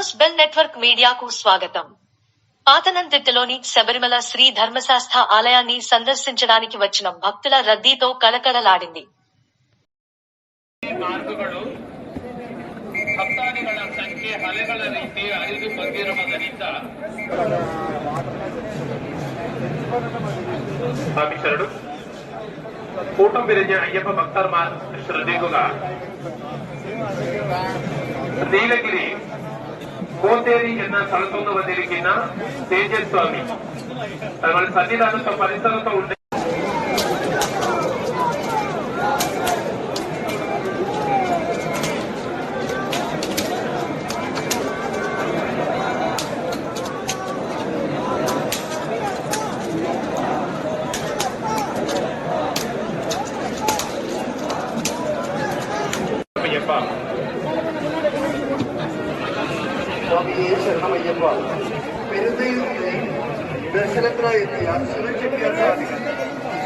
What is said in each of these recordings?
News bell network మీడియాకు స్వాగతం. పాతనంతిట్టలోని శబరిమల శ్రీ ధర్మశాస్త్ర ఆలయాన్ని సందర్శించడానికి వచ్చిన భక్తుల రద్దీతో కళకళలాడింది. ಭಕ್ತಾದಿಗಳ ಸಂಖ್ಯೆ ಅಲೆಗಳ ರೀತಿ ಹರಿದು ಬಂದಿರುವುದರಿಂದ ಶರಣು കൂട്ടം പിരിഞ്ഞ് അയ്യപ്പ ഭക്തന്മാർ ശ്രദ്ധിക്കുക. നീലഗിരി കോത്തേരി എന്ന സ്ഥലത്തുനിന്ന് വന്നിരിക്കുന്ന തേജസ്വാമി അതുപോലെ സന്നിധാനത്തോ പരിസരത്തോ ഉണ്ട്. സ്വാമിയെ ശരണമയ്യപ്പ. പെരുന്തയൂരിലെ ദർശനത്തിനായെത്തിയ ശിവചെട്ടിയാർ സ്വാമികൾ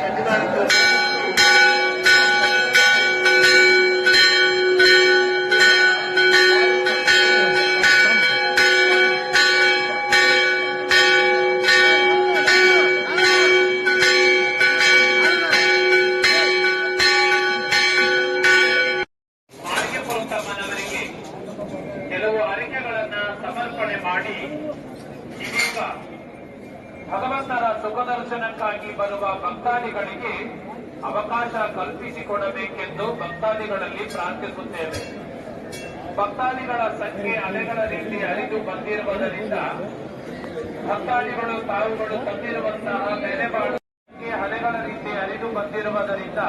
സന്നിധാനത്ത് ಕೆಲವು ಅರಿಕೆಗಳನ್ನ ಸಮರ್ಪಣೆ ಮಾಡಿ ಇದೀಗ ಭಗವಂತನ ಸುಖದರ್ಶನಕ್ಕಾಗಿ ಬರುವ ಭಕ್ತಾದಿಗಳಿಗೆ ಅವಕಾಶ ಕಲ್ಪಿಸಿಕೊಡಬೇಕೆಂದು ಭಕ್ತಾದಿಗಳಲ್ಲಿ ಪ್ರಾರ್ಥಿಸುತ್ತೇವೆ. ಭಕ್ತಾದಿಗಳ ಸಂಖ್ಯೆ ಅಲೆಗಳ ರೀತಿ ಹರಿದು ಬಂದಿರುವುದರಿಂದ ಭಕ್ತಾದಿಗಳು ತಾವುಗಳು ತಂದಿರುವಂತಹ ಬೆಲೆಬಾಳು ಅಲೆಗಳ ರೀತಿ ಹರಿದು ಬಂದಿರುವುದರಿಂದ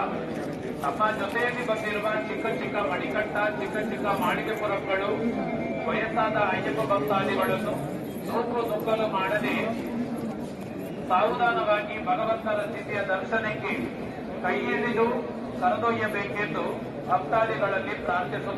ತಮ್ಮ ಜೊತೆಯಲ್ಲಿ ಬಂದಿರುವ ಚಿಕ್ಕ ಚಿಕ್ಕ ಮಣಿಕಟ್ಟ ಚಿಕ್ಕ ಚಿಕ್ಕ ಮಾಳಿಗೆಪುರಗಳು ವಯಸ್ಸಾದ ಅಯ್ಯಪ್ಪ ಭಕ್ತಾದಿಗಳನ್ನು ನೂಕು ನುಗ್ಗಲು ಮಾಡದೆ ಸಾವಧಾನವಾಗಿ ಭಗವಂತನ ಸ್ಥಿತಿಯ ದರ್ಶನಕ್ಕೆ ಕೈ ಹಿಡಿದು ಕರೆದೊಯ್ಯಬೇಕೆಂದು ಭಕ್ತಾದಿಗಳಲ್ಲಿ ಪ್ರಾರ್ಥಿಸುತ್ತಾರೆ.